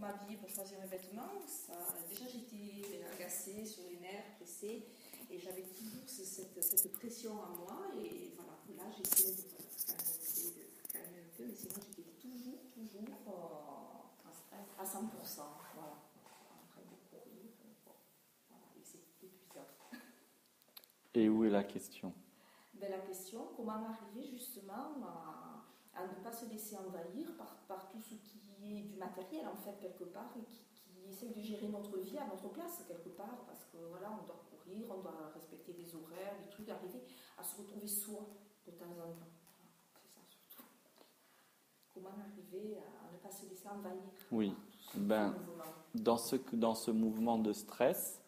m'habiller, pour choisir mes vêtements, déjà j'étais agacée, sur les nerfs, pressée, et j'avais toujours cette pression à moi, et voilà, là j'essayais de calmer un peu, mais sinon j'étais toujours en stress à 100%, voilà, en train de courir, voilà, et c'est épuisant. Et où est la question? La question, comment arriver justement à ne pas se laisser envahir par tout ce qui est du matériel en fait quelque part et qui essaie de gérer notre vie à notre place quelque part parce que voilà on doit courir, on doit respecter des horaires, des trucs, arriver à se retrouver soi de temps en temps. C'est ça surtout. Comment arriver à ne pas se laisser envahir Oui, par tout ce mouvement. dans ce mouvement de stress,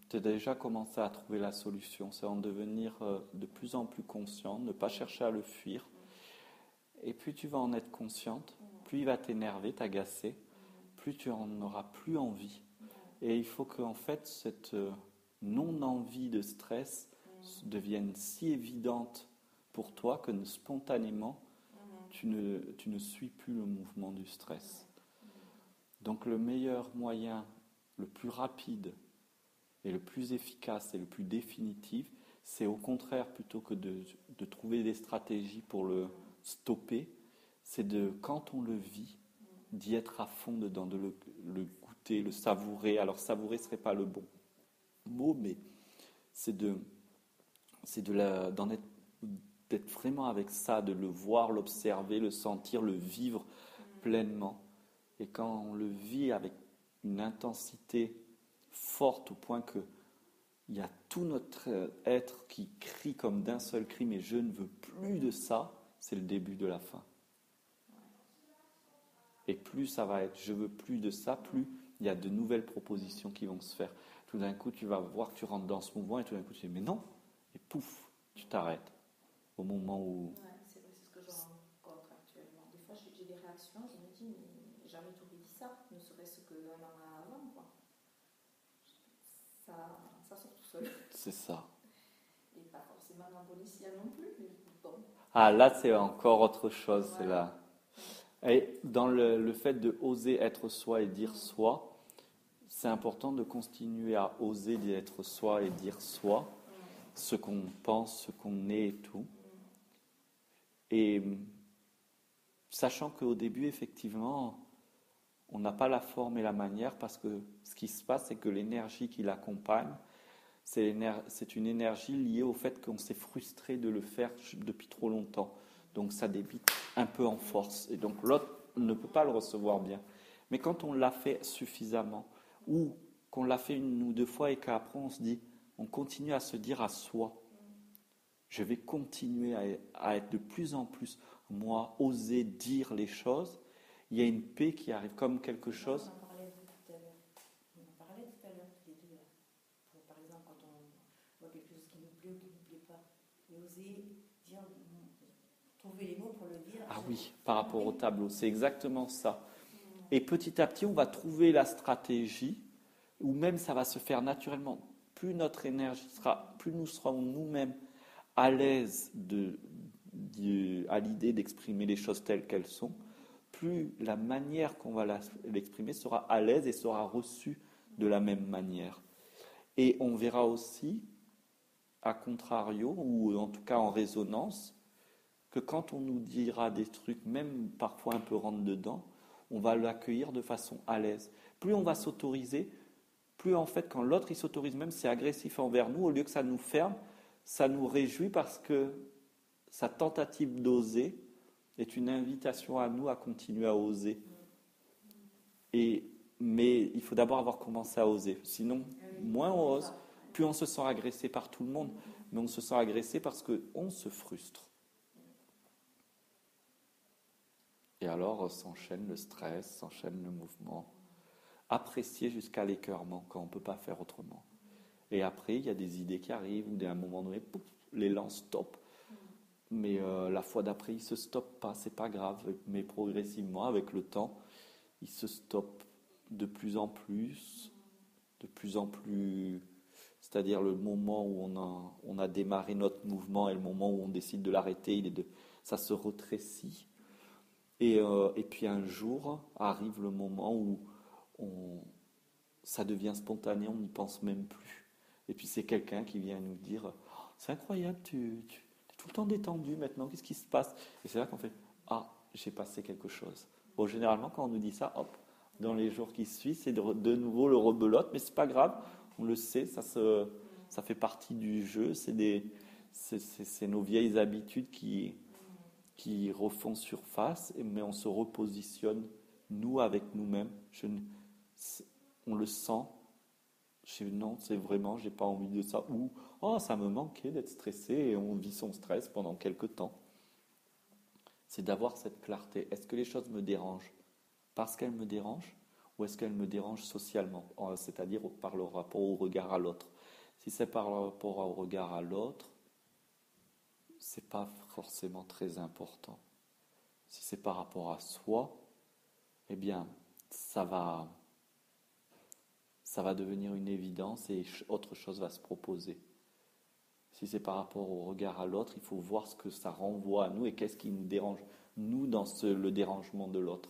tu as déjà commencé à trouver la solution, c'est en devenir de plus en plus conscient, ne pas chercher à le fuir. Et plus tu vas en être consciente, plus il va t'énerver, t'agacer, plus tu en auras plus envie. Et il faut qu'en fait, cette non-envie de stress devienne si évidente pour toi que spontanément, tu ne suis plus le mouvement du stress. Donc le meilleur moyen, le plus rapide, et le plus efficace et le plus définitif, c'est au contraire, plutôt que de trouver des stratégies pour le stopper, c'est quand on le vit, d'y être à fond dedans, de le goûter, le savourer. Alors savourer ne serait pas le bon mot, mais c'est d'être vraiment avec ça, de le voir, l'observer, le sentir, le vivre pleinement. Et quand on le vit avec une intensité forte au point que il y a tout notre être qui crie comme d'un seul cri, mais je ne veux plus de ça, c'est le début de la fin. Et plus ça va être je veux plus de ça, plus il y a de nouvelles propositions qui vont se faire. Tout d'un coup, tu vas voir que tu rentres dans ce mouvement et tout d'un coup, tu dis mais non, et pouf, tu t'arrêtes au moment où... Ouais, c'est vrai, c'est ce que je rencontre actuellement. Des fois, j'ai des réactions, je me dis mais jamais tu aurais dit ça, ne serait-ce qu'un an avant, quoi. Ça sort tout seul. C'est ça. Et pas forcément dans bon escient non plus, mais bon. Ah, là, c'est encore autre chose, Ouais. c'est là. Et dans le fait de oser être soi et dire soi, c'est important de continuer à oser d'être soi et dire soi, ce qu'on pense, ce qu'on est et tout. Et sachant qu'au début, effectivement, on n'a pas la forme et la manière parce que ce qui se passe, c'est que l'énergie qui l'accompagne, c'est une énergie liée au fait qu'on s'est frustré de le faire depuis trop longtemps. Donc ça débite un peu en force. Et donc l'autre ne peut pas le recevoir bien. Mais quand on l'a fait suffisamment, ou qu'on l'a fait une ou deux fois et qu'après on continue à se dire à soi, je vais continuer à être de plus en plus, moi, oser dire les choses, il y a une paix qui arrive comme quelque chose. On en parlait tout à l'heure. On en parlait tout à l'heure, tous les deux. Par exemple, quand on voit quelque chose qui nous plaît ou qui ne nous plaît pas, et oser dire, trouver les mots pour le dire. Ah oui, par rapport au tableau, c'est exactement ça. Et petit à petit, on va trouver la stratégie, ou même ça va se faire naturellement. Plus notre énergie sera, plus nous serons nous-mêmes à l'aise à l'idée d'exprimer les choses telles qu'elles sont, plus la manière qu'on va l'exprimer sera à l'aise et sera reçue de la même manière. Et on verra aussi, à contrario, ou en tout cas en résonance, que quand on nous dira des trucs, même parfois un peu rentre-dedans, on va l'accueillir de façon à l'aise. Plus on va s'autoriser, plus en fait, quand l'autre il s'autorise, même si c'est agressif envers nous, au lieu que ça nous ferme, ça nous réjouit parce que sa tentative d'oser est une invitation à nous à continuer à oser. Mais il faut d'abord avoir commencé à oser. Sinon, moins on ose, plus on se sent agressé par tout le monde. Mais on se sent agressé parce qu'on se frustre. Et alors s'enchaîne le stress, s'enchaîne le mouvement. Apprécier jusqu'à l'écœurement quand on ne peut pas faire autrement. Et après, il y a des idées qui arrivent, ou à un moment donné, pouf, l'élan stoppe. Mais la fois d'après, il ne se stoppe pas, c'est pas grave. Mais progressivement, avec le temps, il se stoppe de plus en plus, c'est-à-dire le moment où on a démarré notre mouvement et le moment où on décide de l'arrêter, ça se rétrécit. Et puis un jour arrive le moment où ça devient spontané, on n'y pense même plus. Et puis c'est quelqu'un qui vient nous dire oh, c'est incroyable, tu es tout le temps détendu maintenant, qu'est-ce qui se passe? Et c'est là qu'on fait ah, j'ai passé quelque chose. Bon, généralement, quand on nous dit ça, hop, dans les jours qui suivent, c'est de nouveau le rebelote, mais c'est pas grave, on le sait, ça fait partie du jeu, c'est nos vieilles habitudes qui refont surface, mais on se repositionne, nous, avec nous-mêmes. On le sent. Non, c'est vraiment, j'ai pas envie de ça. Ou, oh, ça me manquait d'être stressé et on vit son stress pendant quelques temps. C'est d'avoir cette clarté. Est-ce que les choses me dérangent parce qu'elles me dérangent ou est-ce qu'elles me dérangent socialement, c'est-à-dire par le rapport au regard à l'autre? Si c'est par le rapport au regard à l'autre, c'est pas forcément très important. Si c'est par rapport à soi, eh bien, ça va devenir une évidence et autre chose va se proposer. Si c'est par rapport au regard à l'autre, il faut voir ce que ça renvoie à nous et qu'est-ce qui nous dérange, nous, dans le dérangement de l'autre.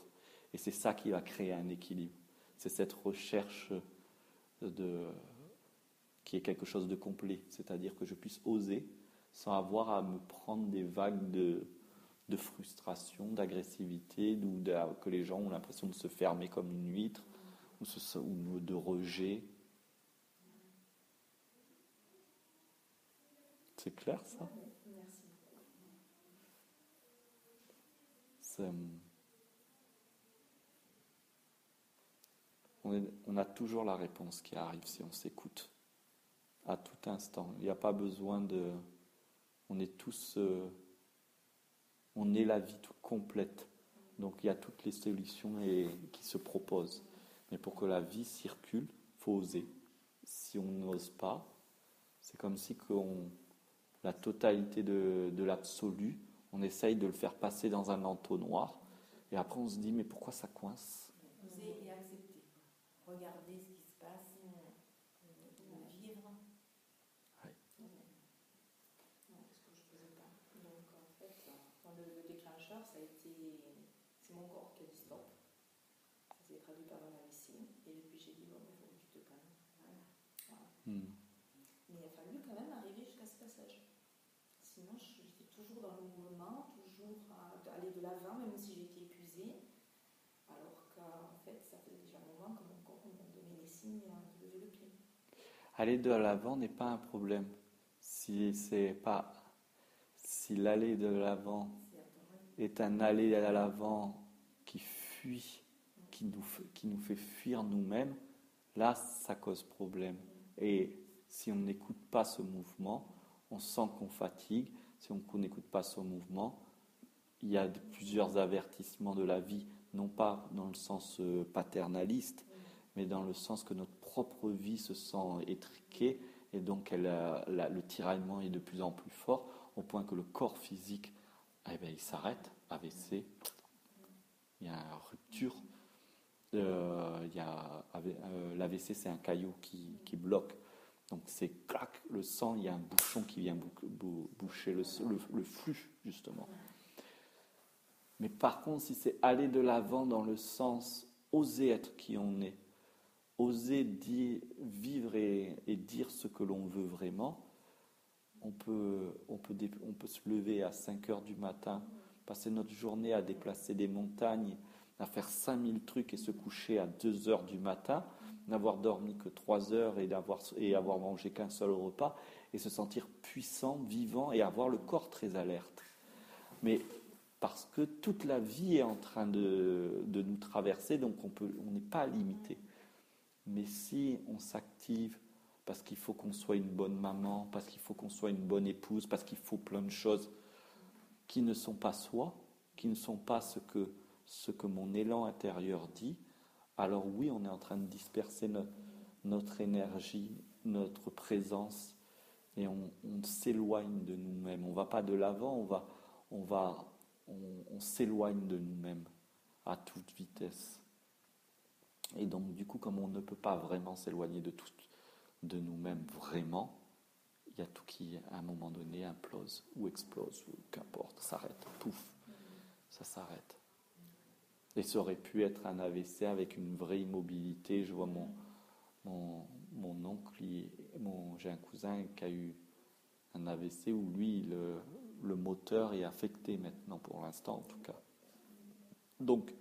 Et c'est ça qui va créer un équilibre. C'est cette recherche qui est quelque chose de complet, c'est-à-dire que je puisse oser sans avoir à me prendre des vagues de frustration, d'agressivité, que les gens ont l'impression de se fermer comme une huître, ou de rejet. C'est clair, ça? Merci. On a toujours la réponse qui arrive si on s'écoute, à tout instant. Il n'y a pas besoin de... On est tous... on est la vie toute complète. Donc il y a toutes les solutions qui se proposent. Mais pour que la vie circule, il faut oser. Si on n'ose pas, c'est comme si la totalité de l'absolu, on essaye de le faire passer dans un entonnoir. Et après on se dit, mais pourquoi ça coince? Oser et accepter. Regarder ce qui se passe, vivre. Ouais. Ce que je faisais pas. Donc en fait, le déclencheur, c'est mon corps qui a dit stop. Ça s'est traduit par un AVC. Et depuis, j'ai dit, bon, il faut que tu te calmes. Voilà. Mais il a fallu quand même arriver jusqu'à ce passage. Sinon, j'étais toujours dans le mouvement, toujours à aller de l'avant, même si j'étais épuisée. Alors qu'en fait, ça fait déjà un moment que mon corps me donnait les signes de lever le pied. Aller de l'avant n'est pas un problème. Si l'aller de l'avant est un aller à l'avant qui fuit, qui nous fait fuir nous-mêmes, là, ça cause problème. Et si on n'écoute pas ce mouvement, on sent qu'on fatigue. Si on n'écoute pas ce mouvement, il y a plusieurs avertissements de la vie, non pas dans le sens paternaliste, mais dans le sens que notre propre vie se sent étriquée et donc le tiraillement est de plus en plus fort au point que le corps physique, il s'arrête, AVC, il y a une rupture, l'AVC c'est un caillot qui bloque, donc c'est clac, le sang, il y a un bouchon qui vient boucher le flux justement. Mais par contre, si c'est aller de l'avant dans le sens oser être qui on est, oser vivre et dire ce que l'on veut vraiment, on peut se lever à 5 heures du matin, passer notre journée à déplacer des montagnes, à faire 5000 trucs et se coucher à 2 heures du matin, n'avoir dormi que 3 heures et avoir mangé qu'un seul repas, et se sentir puissant, vivant et avoir le corps très alerte. Mais parce que toute la vie est en train de nous traverser, donc on n'est pas limité. Mais si on s'active parce qu'il faut qu'on soit une bonne maman, parce qu'il faut qu'on soit une bonne épouse, parce qu'il faut plein de choses qui ne sont pas soi, qui ne sont pas ce que mon élan intérieur dit, alors oui, on est en train de disperser notre énergie, notre présence, et on s'éloigne de nous-mêmes. On ne va pas de l'avant, on s'éloigne de nous-mêmes à toute vitesse. Et donc, du coup, comme on ne peut pas vraiment s'éloigner de nous-mêmes vraiment, il y a tout qui, à un moment donné, implose ou explose, ou qu'importe, s'arrête, pouf, ça s'arrête. Et ça aurait pu être un AVC avec une vraie immobilité. Je vois mon oncle, j'ai un cousin qui a eu un AVC où lui, le moteur est affecté maintenant, pour l'instant en tout cas. Donc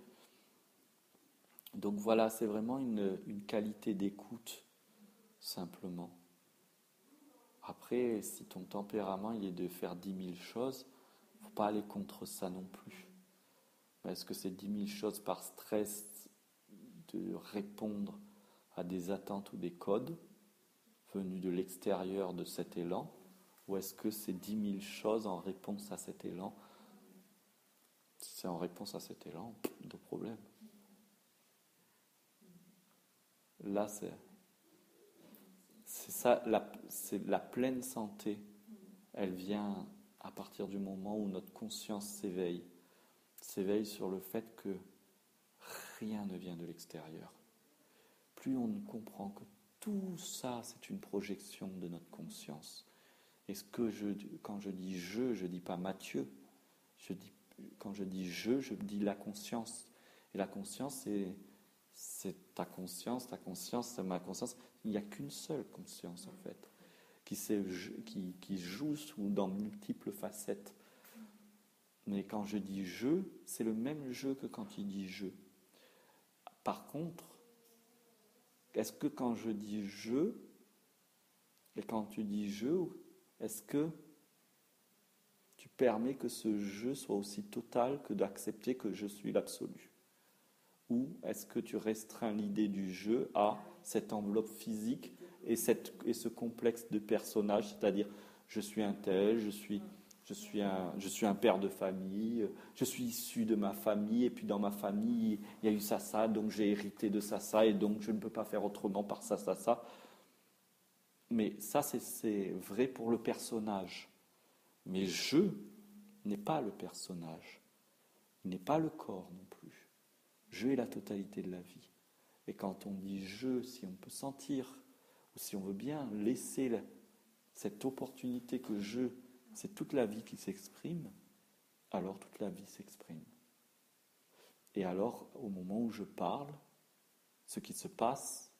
voilà, c'est vraiment une qualité d'écoute, simplement. Après, si ton tempérament il est de faire 10 000 choses, il ne faut pas aller contre ça non plus. Est-ce que c'est 10 000 choses par stress de répondre à des attentes ou des codes venus de l'extérieur de cet élan, ou est-ce que c'est 10 000 choses en réponse à cet élan? Si c'est en réponse à cet élan, de problème. Là, c'est ça, c'est la pleine santé. Elle vient à partir du moment où notre conscience s'éveille sur le fait que rien ne vient de l'extérieur. Plus on comprend que tout ça, c'est une projection de notre conscience. Et quand je dis je dis pas Mathieu. Quand je dis je dis la conscience. Et la conscience, c'est ta conscience, c'est ma conscience. Il n'y a qu'une seule conscience, en fait, qui joue dans multiples facettes. Mais quand je dis je, c'est le même je que quand il dit je. Par contre, est-ce que quand je dis je, et quand tu dis je, est-ce que tu permets que ce je soit aussi total que d'accepter que je suis l'absolu? Ou est-ce que tu restreins l'idée du je à cette enveloppe physique et ce complexe de personnage, c'est-à-dire je suis un tel, je suis un père de famille, je suis issu de ma famille, et puis dans ma famille, il y a eu ça, donc j'ai hérité de ça, et donc je ne peux pas faire autrement par ça. Mais ça, c'est vrai pour le personnage. Mais je n'est pas le personnage, il n'est pas le corps non plus. Je est la totalité de la vie. Et quand on dit je, si on peut sentir, ou si on veut bien laisser cette opportunité que c'est toute la vie qui s'exprime, alors toute la vie s'exprime. Et alors, au moment où je parle, ce qui se passe,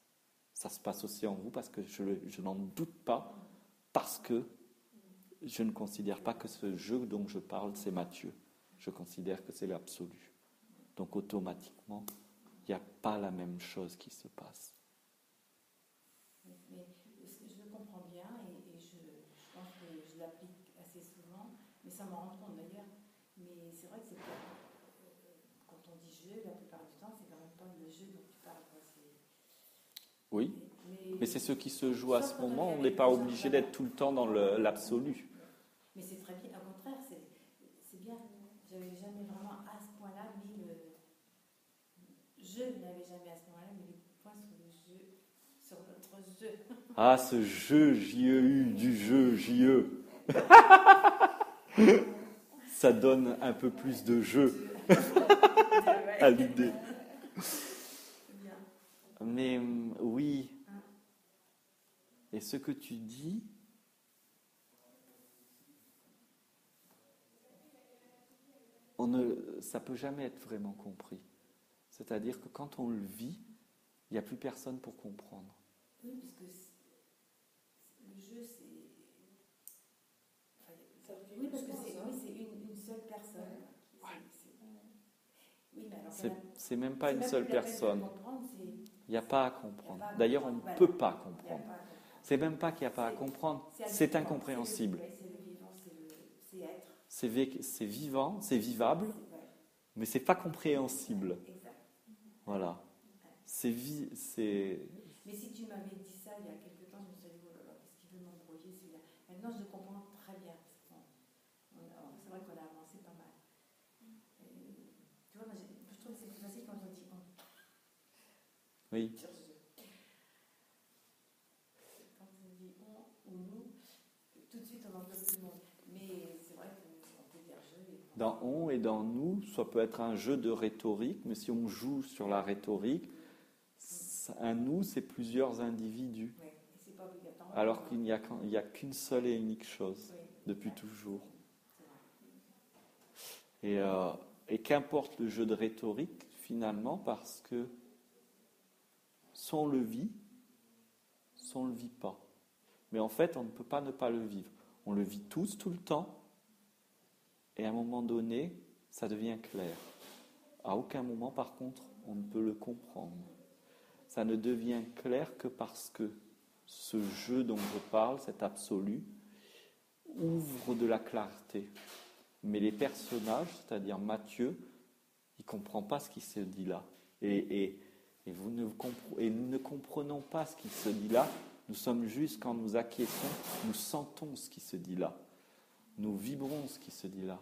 ça se passe aussi en vous parce que je n'en doute pas, parce que je ne considère pas que ce je dont je parle, c'est Mathieu. Je considère que c'est l'absolu. Donc automatiquement, il n'y a pas la même chose qui se passe. Mais je le comprends bien et je pense que je l'applique assez souvent, mais sans m'en rendre compte d'ailleurs. Mais c'est vrai que quand on dit je, la plupart du temps, c'est quand même pas le je dont tu parles. Oui, mais c'est ce qui se joue à ce moment. On n'est pas obligé d'être tout le temps dans l'absolu. Mais c'est très bien, au contraire, c'est bien. J'avais jamais vraiment à ce point-là mis je n'avais jamais à ce moment-là mis le point sur notre je. Ah, ce je, J-E-U, du je, J-E. Ça donne un peu plus de jeu à l'idée. Mais oui. Et ce que tu dis, ça ne peut jamais être vraiment compris. C'est-à-dire que quand on le vit, il n'y a plus personne pour comprendre. Oui, puisque le jeu, c'est... Oui, parce que c'est une seule personne. Oui, mais alors c'est même pas une seule personne. Il n'y a pas à comprendre. Pas D'ailleurs, on ne peut pas comprendre. C'est même pas qu'il n'y a pas à comprendre. C'est incompréhensible. C'est vivant, c'est vivable, mais c'est pas compréhensible. Voilà. Mais si tu m'avais dit ça il y a quelque temps, je me serais dit, oh là là, qu'est-ce qu'il veut m'embrouiller celui-là. Maintenant, je comprends très bien. C'est vrai qu'on a avancé pas mal. Tu vois, je trouve que c'est plus facile quand on dit on. Oui. Quand on dit on ou nous, tout de suite on entend tout le monde. Mais c'est vrai qu'on peut dire je. Dans on et dans nous, ça peut être un jeu de rhétorique, mais si on joue sur la rhétorique, un nous, c'est plusieurs individus. Oui, et c'est pas obligatoire. Alors qu'il n'y a qu'une seule et unique chose, depuis toujours. Et qu'importe le jeu de rhétorique, finalement parce que soit on le vit, soit on ne le vit pas. Mais en fait, on ne peut pas ne pas le vivre. On le vit tous, tout le temps, et à un moment donné, ça devient clair. À aucun moment, par contre, on ne peut le comprendre. Ça ne devient clair que parce que ce jeu dont je parle, cet absolu, ouvre de la clarté. Mais les personnages, c'est-à-dire Matthieu, il ne comprend pas ce qui se dit là. Et nous ne comprenons pas ce qui se dit là. Nous sommes juste, quand nous acquiesçons, nous sentons ce qui se dit là. Nous vibrons ce qui se dit là.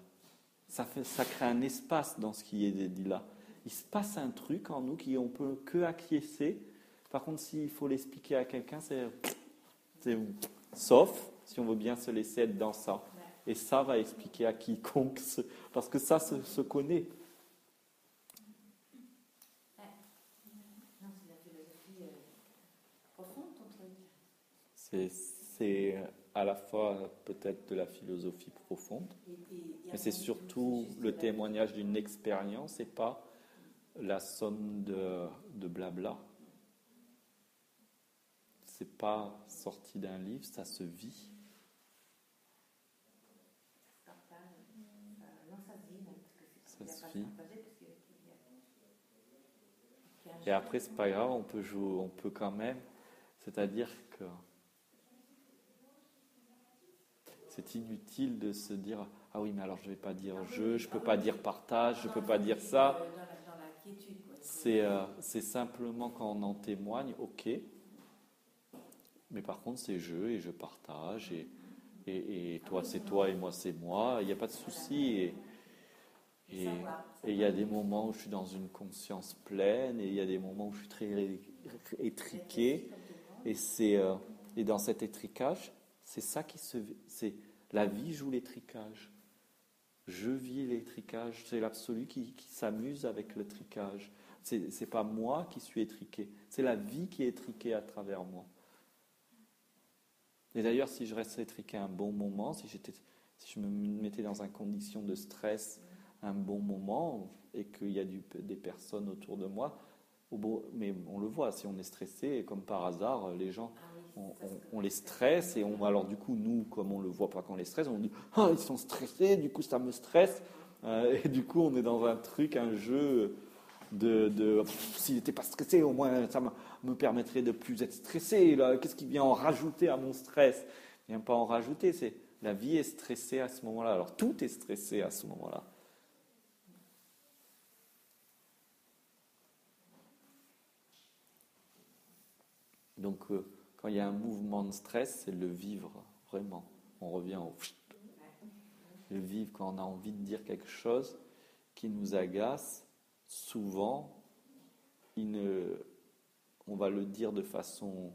Ça crée un espace dans ce qui est dit là. Il se passe un truc en nous qu'on ne peut que acquiescer. Par contre, s'il faut l'expliquer à quelqu'un, c'est sauf si on veut bien se laisser être dans ça. Et ça va expliquer à quiconque, parce que ça se connaît. Non, c'est la philosophie profonde, ton truc. C'est à la fois peut-être de la philosophie profonde, mais c'est surtout le témoignage d'une expérience et pas la somme de blabla. C'est pas sorti d'un livre, ça se vit. Ça se vit. Et après, c'est pas grave, on peut jouer, on peut quand même. C'est-à-dire que c'est inutile de se dire ah oui, mais alors je vais pas dire je peux pas dire partage, je peux pas dire ça. C'est simplement quand on en témoigne, ok. Mais par contre, c'est je et je partage et toi c'est toi et moi c'est moi. Il n'y a pas de souci. Et il y a des moments où je suis dans une conscience pleine et il y a des moments où je suis très étriqué. Et dans cet étriquage, c'est ça c'est la vie joue l'étriquage. Je vis l'étriquage. C'est l'absolu qui s'amuse avec l'étriquage. C'est pas moi qui suis étriqué. C'est la vie qui est étriquée à travers moi. Et d'ailleurs, si je restais étriqué un bon moment, si je me mettais dans une condition de stress un bon moment et qu'il y a des personnes autour de moi, mais on le voit, si on est stressé, comme par hasard, les gens, on les stresse et alors du coup, nous, comme on ne le voit pas quand on les stresse, on dit « Ah, ils sont stressés, du coup ça me stresse ». Et du coup, on est dans un jeu s'il n'était pas stressé, au moins ça me permettrait de plus être stressé. Là, qu'est-ce qui vient en rajouter à mon stress? Il ne vient pas en rajouter, la vie est stressée à ce moment-là. Alors tout est stressé à ce moment-là. Donc quand il y a un mouvement de stress, c'est le vivre, vraiment. On revient le vivre quand on a envie de dire quelque chose qui nous agace. Souvent, on va le dire de façon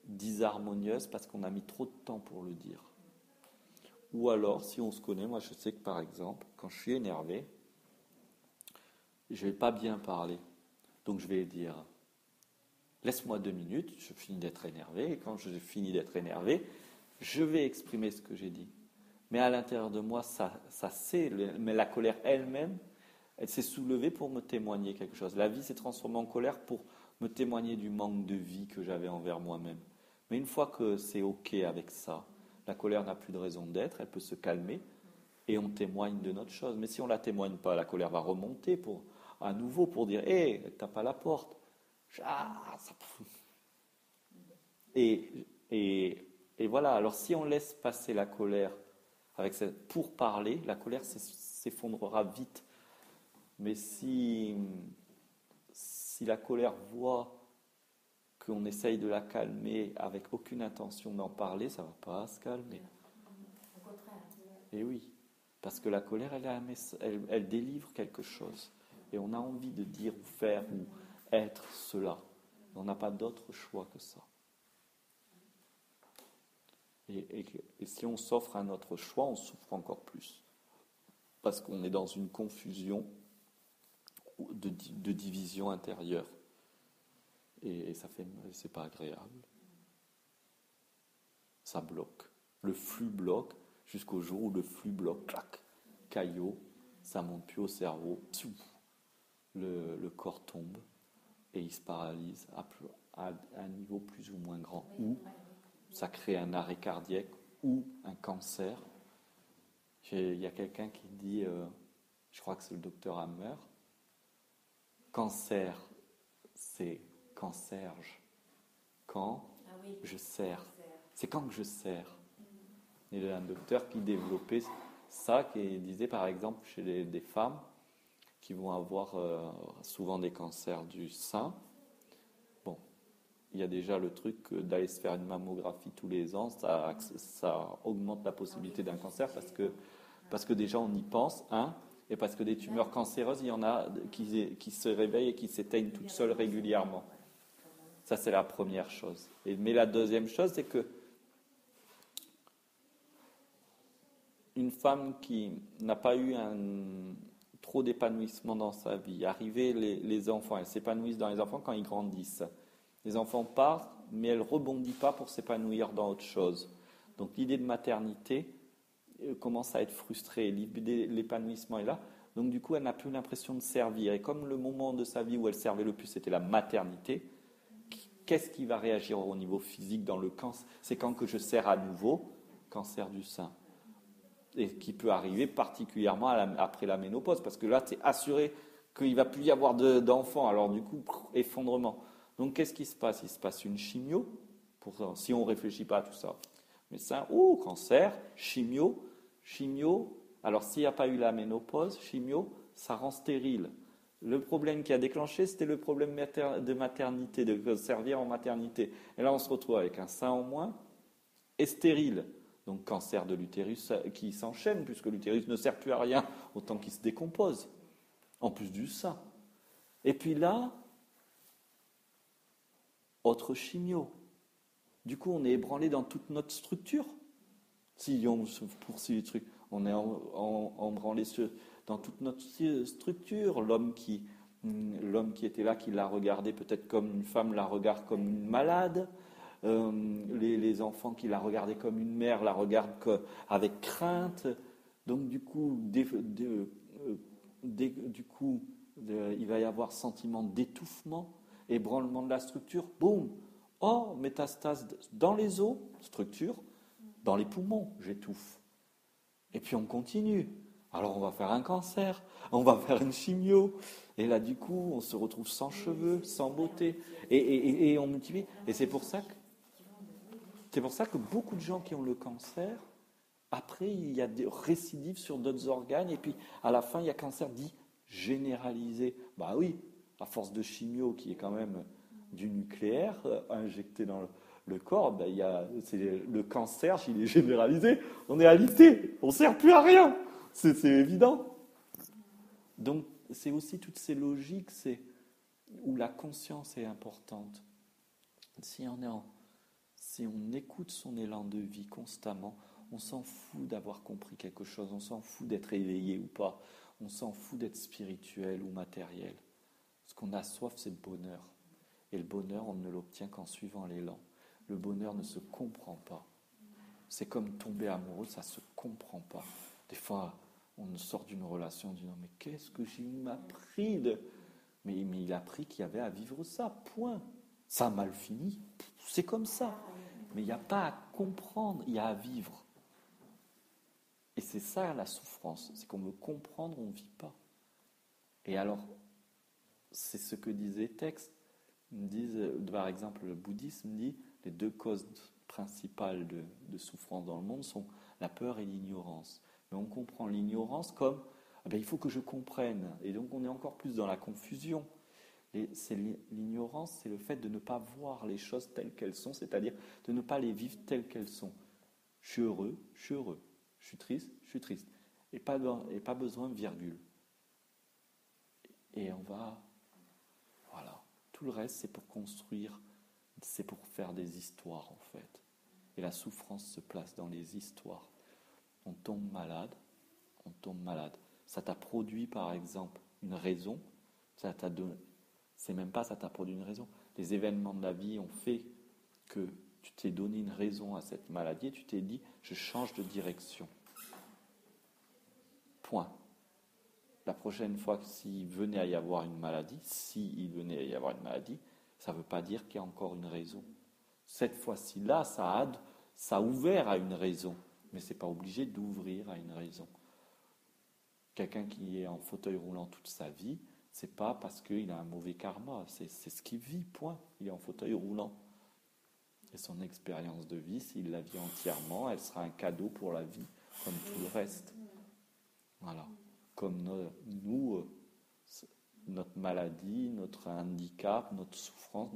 disharmonieuse parce qu'on a mis trop de temps pour le dire. Ou alors, si on se connaît, moi je sais que par exemple, quand je suis énervé, je ne vais pas bien parler. Donc je vais dire, laisse-moi 2 minutes, je finis d'être énervé, et quand je finis d'être énervé, je vais exprimer ce que j'ai dit. Mais à l'intérieur de moi, ça c'est, mais la colère elle-même, elle s'est soulevée pour me témoigner quelque chose. La vie s'est transformée en colère pour me témoigner du manque de vie que j'avais envers moi-même. Mais une fois que c'est OK avec ça, la colère n'a plus de raison d'être, elle peut se calmer et on témoigne de notre chose. Mais si on ne la témoigne pas, la colère va remonter à nouveau pour dire « Hé, tape à la porte !» Et voilà, alors si on laisse passer la colère pour parler, la colère s'effondrera vite. Mais si la colère voit qu'on essaye de la calmer avec aucune intention d'en parler, ça ne va pas se calmer. Au contraire. Et oui, parce que la colère, elle délivre quelque chose. Et on a envie de dire ou faire ou être cela. On n'a pas d'autre choix que ça. Et si on s'offre un autre choix, on souffre encore plus. Parce qu'on est dans une confusion de division intérieure. Et c'est pas agréable. Ça bloque. Le flux bloque jusqu'au jour où le flux bloque, clac, caillot, ça monte plus au cerveau. le corps tombe et il se paralyse à un niveau plus ou moins grand. Ou ça crée un arrêt cardiaque ou un cancer. Il y a quelqu'un qui dit, je crois que c'est le docteur Hammer, cancer, c'est cancerge. Quand je serre. C'est quand que je serre. Il y a un docteur qui développait ça, qui disait par exemple chez des femmes qui vont avoir souvent des cancers du sein. Bon, il y a déjà le truc d'aller se faire une mammographie tous les ans, ça augmente la possibilité d'un cancer parce que déjà on y pense, et parce que des tumeurs cancéreuses, il y en a qui se réveillent et qui s'éteignent toutes seules régulièrement. Ça, c'est la première chose. Mais la deuxième chose, c'est que une femme qui n'a pas eu trop d'épanouissement dans sa vie, arriver les enfants, elle s'épanouissent dans les enfants quand ils grandissent. Les enfants partent, mais elle ne rebondit pas pour s'épanouir dans autre chose. Donc l'idée de maternité commence à être frustrée, l'épanouissement est là. Donc du coup, elle n'a plus l'impression de servir. Et comme le moment de sa vie où elle servait le plus, c'était la maternité, qu'est-ce qui va réagir au niveau physique dans le cancer? C'est quand que je sers à nouveau, cancer du sein. Et qui peut arriver particulièrement après la ménopause, parce que là, tu es assuré qu'il ne va plus y avoir d'enfants. Alors du coup, effondrement. Donc qu'est-ce qui se passe? Il se passe une chimio, si on ne réfléchit pas à tout ça. Médecin, cancer, chimio. Alors s'il n'y a pas eu la ménopause, chimio, ça rend stérile. Le problème qui a déclenché, c'était le problème de maternité, de servir en maternité. Et là, on se retrouve avec un sein en moins et stérile. Donc cancer de l'utérus qui s'enchaîne, puisque l'utérus ne sert plus à rien, autant qu'il se décompose, en plus du sein. Et puis là, autre chimio. Du coup, on est ébranlé dans toute notre structure. Si on se poursuit les trucs, on est embranlé dans toute notre structure. L'homme qui était là, qui l'a regardé peut-être comme une femme, la regarde comme une malade. Les enfants qui la regardaient comme une mère la regardent avec crainte. Donc du coup, il va y avoir sentiment d'étouffement, ébranlement de la structure. Boum! Oh, métastase dans les os, structure, dans les poumons, j'étouffe. Et puis on continue. Alors on va faire un cancer, on va faire une chimio. Et là du coup, on se retrouve sans cheveux, sans beauté. Et on multiplie. Et c'est pour ça que beaucoup de gens qui ont le cancer, après il y a des récidives sur d'autres organes. Et puis à la fin, il y a cancer dit généralisé. Bah oui, à force de chimio qui est quand même du nucléaire injecté dans le corps, le cancer, il est généralisé. On est alité, on ne sert plus à rien. C'est évident. Donc, c'est aussi toutes ces logiques où la conscience est importante. Si on écoute son élan de vie constamment, on s'en fout d'avoir compris quelque chose, on s'en fout d'être éveillé ou pas, on s'en fout d'être spirituel ou matériel. Ce qu'on a soif, c'est le bonheur. Et le bonheur, on ne l'obtient qu'en suivant l'élan. Le bonheur ne se comprend pas. C'est comme tomber amoureux, ça ne se comprend pas. Des fois, on sort d'une relation en disant « Mais qu'est-ce que j'ai appris de... » Mais il a appris qu'il y avait à vivre ça, point. Ça a mal fini, c'est comme ça. Mais il n'y a pas à comprendre, il y a à vivre. Et c'est ça la souffrance, c'est qu'on veut comprendre, on ne vit pas. Et alors, c'est ce que disent les textes. Ils disent, par exemple, le bouddhisme dit les deux causes principales de souffrance dans le monde sont la peur et l'ignorance. Mais on comprend l'ignorance comme il faut que je comprenne. Et donc on est encore plus dans la confusion. L'ignorance, c'est le fait de ne pas voir les choses telles qu'elles sont, c'est-à-dire de ne pas les vivre telles qu'elles sont. Je suis heureux, je suis heureux. Je suis triste. Et pas besoin de virgule. Et on va... Voilà. Tout le reste, c'est pour construire, c'est pour faire des histoires, en fait. Et la souffrance se place dans les histoires. On tombe malade. Ça t'a produit, par exemple, une raison. C'est même pas ça t'a produit une raison. Les événements de la vie ont fait que tu t'es donné une raison à cette maladie et tu t'es dit, je change de direction. Point. la prochaine fois, s'il venait à y avoir une maladie, ça ne veut pas dire qu'il y a encore une raison. Cette fois-ci-là, ça a ouvert à une raison, mais ce n'est pas obligé d'ouvrir à une raison. Quelqu'un qui est en fauteuil roulant toute sa vie, c'est pas parce qu'il a un mauvais karma, c'est ce qu'il vit, point. Il est en fauteuil roulant. Et son expérience de vie, s'il la vit entièrement, elle sera un cadeau pour la vie, comme tout le reste. Voilà. Comme nous, notre maladie, notre handicap, notre souffrance,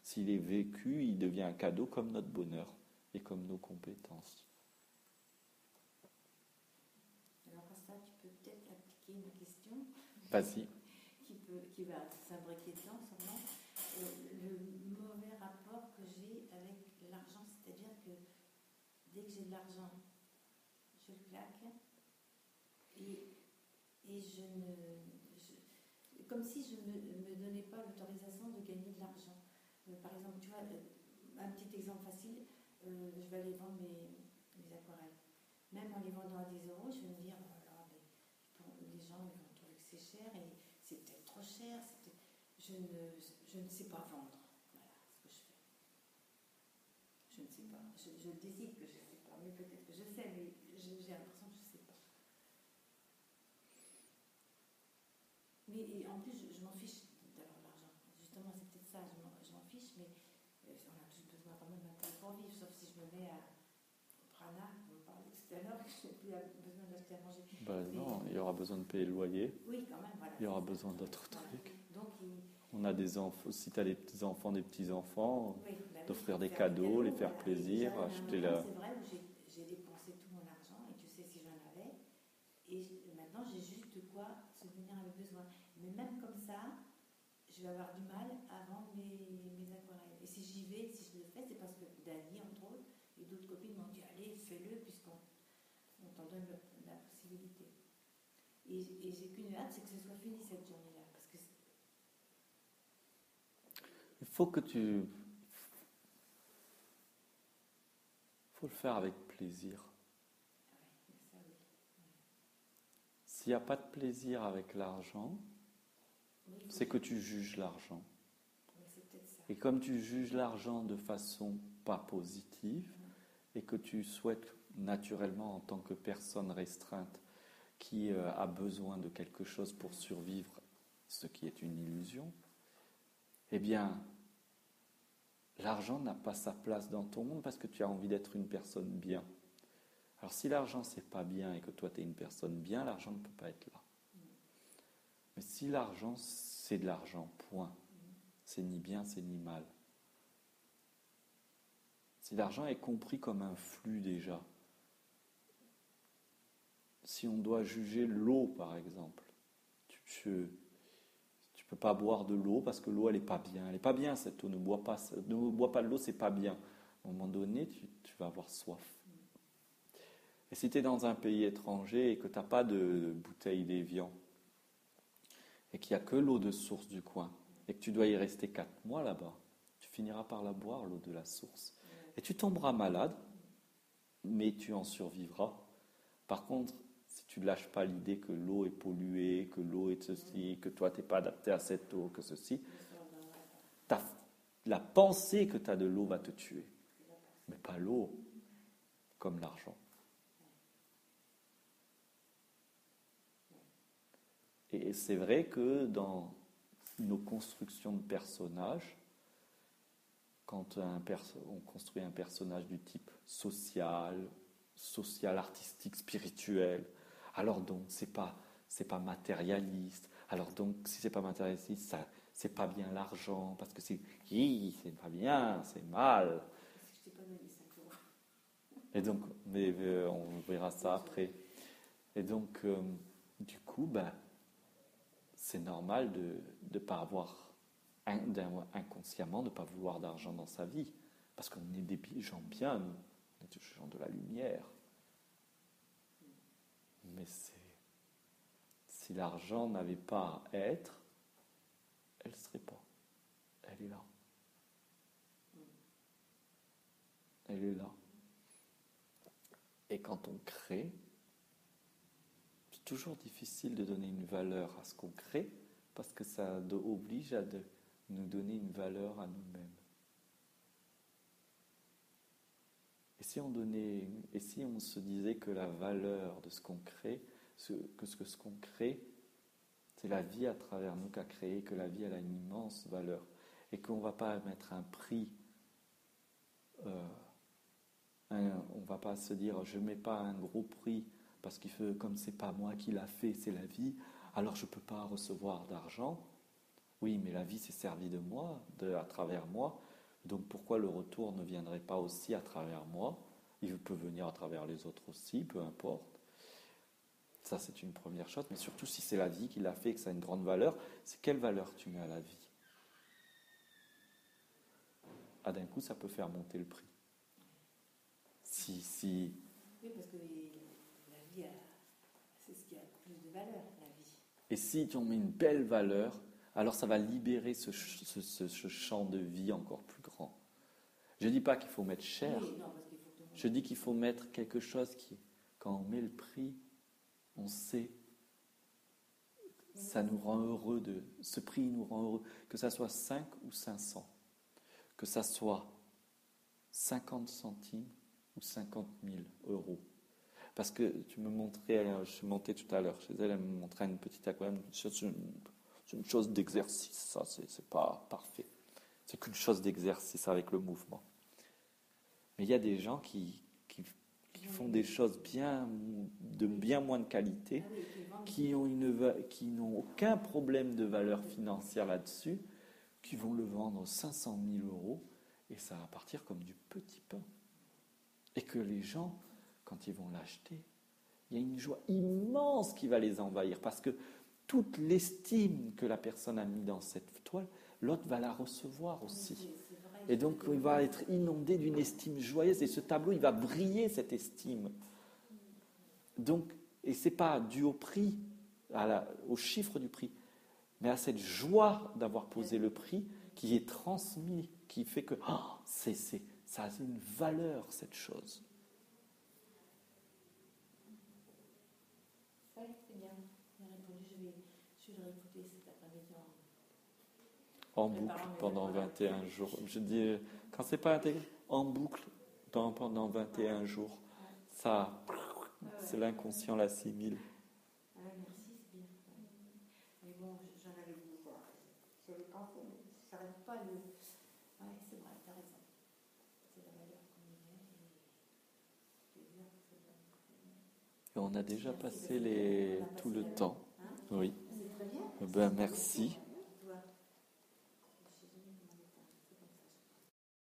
s'il est vécu, il devient un cadeau comme notre bonheur et comme nos compétences. Alors à ça, tu peux peut-être appliquer une question Vas-y. qui va s'imbriquer dedans, sûrement. Le mauvais rapport que j'ai avec l'argent, c'est-à-dire que dès que j'ai de l'argent, je le claque et comme si je ne me donnais pas l'autorisation de gagner de l'argent. Par exemple, tu vois, un petit exemple facile, je vais aller vendre mes aquarelles. Même en les vendant à 10 euros, je vais me dire, oh là, les gens ils vont trouver que c'est cher et c'est peut-être trop cher. Je ne sais pas vendre. Voilà ce que je fais. Je ne sais pas. Je décide que je ne sais pas, mais peut-être que je sais, mais j'ai l'impression que je ne sais pas. Mais en plus, je m'en fiche d'avoir de l'argent. Justement, c'est peut-être ça, je m'en fiche, mais on a tous besoin quand même d'un peu pour vivre, sauf si je me mets à prana, on parlait tout à l'heure, que je n'ai plus besoin d'acheter à manger. Non, il y aura besoin de payer le loyer. Oui, quand même, voilà. Il y aura besoin d'autres voilà. trucs. Donc, on a des enfants, si tu as des petits-enfants, des petits-enfants, oui, d'offrir des cadeaux, les faire plaisir, acheter la... C'est vrai où j'ai dépensé tout mon argent, et tu sais si j'en avais, et maintenant j'ai juste de quoi subvenir à mes besoins. Mais même comme ça, je vais avoir du mal à vendre mes aquarelles. Et si j'y vais, si je le fais, c'est parce que Dani, entre autres, et d'autres copines m'ont dit, allez, fais-le, puisqu'on t'en donne la possibilité. Et j'ai qu'une hâte, c'est que ce soit fini cette journée-là. Parce que il faut le faire avec plaisir. ça, oui. S'il n'y a pas de plaisir avec l'argent, c'est que tu juges l'argent. Oui, c'est peut-être ça. Et comme tu juges l'argent de façon pas positive, et que tu souhaites naturellement en tant que personne restreinte qui a besoin de quelque chose pour survivre, ce qui est une illusion, eh bien, l'argent n'a pas sa place dans ton monde parce que tu as envie d'être une personne bien. Alors si l'argent c'est pas bien et que toi tu es une personne bien, l'argent ne peut pas être là. Mais si l'argent c'est de l'argent, point. C'est ni bien, c'est ni mal. Si l'argent est compris comme un flux déjà, si on doit juger l'eau par exemple, tu peux pas boire de l'eau parce que l'eau elle est pas bien. Elle est pas bien cette eau, ne bois pas de l'eau, c'est pas bien. À un moment donné, tu vas avoir soif. Et si tu es dans un pays étranger et que tu n'as pas de bouteille d'Évian et qu'il n'y a que l'eau de source du coin et que tu dois y rester 4 mois là-bas, tu finiras par la boire, l'eau de la source. Et tu tomberas malade, mais tu en survivras. Par contre, si tu ne lâches pas l'idée que l'eau est polluée, que l'eau est ceci, que toi tu n'es pas adapté à cette eau, que ceci, la pensée que tu as de l'eau va te tuer. Mais pas l'eau, comme l'argent. Et c'est vrai que dans nos constructions de personnages, quand on construit un personnage du type social, artistique, spirituel, alors donc c'est pas matérialiste. Alors donc si c'est pas matérialiste, c'est pas bien l'argent parce que c'est pas bien, c'est mal. Je t'ai pas donné 5 euros. Et donc, mais on verra ça après. Et donc, du coup, c'est normal de ne pas avoir, inconsciemment, de ne pas vouloir d'argent dans sa vie. Parce qu'on est des gens bien, nous. On est des gens de la lumière. Mais si l'argent n'avait pas à être, elle ne serait pas. Elle est là. Elle est là. Et quand on crée, toujours difficile de donner une valeur à ce qu'on crée parce que ça oblige à nous donner une valeur à nous-mêmes. Et si on se disait que la valeur de ce qu'on crée, ce qu'on crée, c'est la vie à travers nous qu'a créé, que la vie elle a une immense valeur et qu'on ne va pas mettre un prix, on ne va pas se dire je ne mets pas un gros prix parce que comme c'est pas moi qui l'a fait, c'est la vie, alors je ne peux pas recevoir d'argent. Oui, mais la vie s'est servie de moi, à travers moi, donc pourquoi le retour ne viendrait pas aussi à travers moi? Il peut venir à travers les autres aussi, peu importe. Ça, c'est une première chose, mais surtout si c'est la vie qui l'a fait et que ça a une grande valeur, c'est quelle valeur tu mets à la vie? Ah, d'un coup, ça peut faire monter le prix. Si. Oui, parce que la vie, c'est ce qui a le plus de valeur, la vie. Et si tu en mets une belle valeur, alors ça va libérer ce champ de vie encore plus grand. Je ne dis pas qu'il faut mettre cher. Oui, non, parce qu'il faut que Je dis qu'il faut mettre quelque chose qui, quand on met le prix, on sait, ça nous rend heureux, ce prix nous rend heureux, que ça soit 5 ou 500, que ça soit 50 centimes ou 50 000 euros. Parce que tu me montrais, je suis monté tout à l'heure chez elle, elle me montrait une petite aquarium, c'est une chose d'exercice, ça, c'est pas parfait. C'est qu'une chose d'exercice avec le mouvement. Mais il y a des gens qui font des choses de bien moins de qualité, qui n'ont aucun problème de valeur financière là-dessus, qui vont le vendre 500 000 euros, et ça va partir comme du petit pain. Et que les gens, quand ils vont l'acheter, il y a une joie immense qui va les envahir, parce que toute l'estime que la personne a mis dans cette toile, l'autre va la recevoir aussi. Et donc, il va être inondé d'une estime joyeuse. Et ce tableau, il va briller, cette estime. Donc, et ce n'est pas dû au prix, au chiffre du prix, mais à cette joie d'avoir posé le prix qui est transmis, qui fait que ça a une valeur, cette chose. Oui, c'est bien. Bien répondu. Je vais réécouter cet après-midi En boucle pendant 21 jours. Je dis, quand c'est pas intégré, en boucle pendant 21 jours. Ça, c'est l'inconscient l'assimile. Merci, c'est bien. Mais bon, j'en avais dit quoi. J'avais pensé, mais je n'arrive pas à le. Oui, c'est vrai, tu as raison. C'est la valeur qu'on y met et plaisir que ça donne. Et on a déjà passé tout le temps. Oui. C'est très bien. Ben, merci.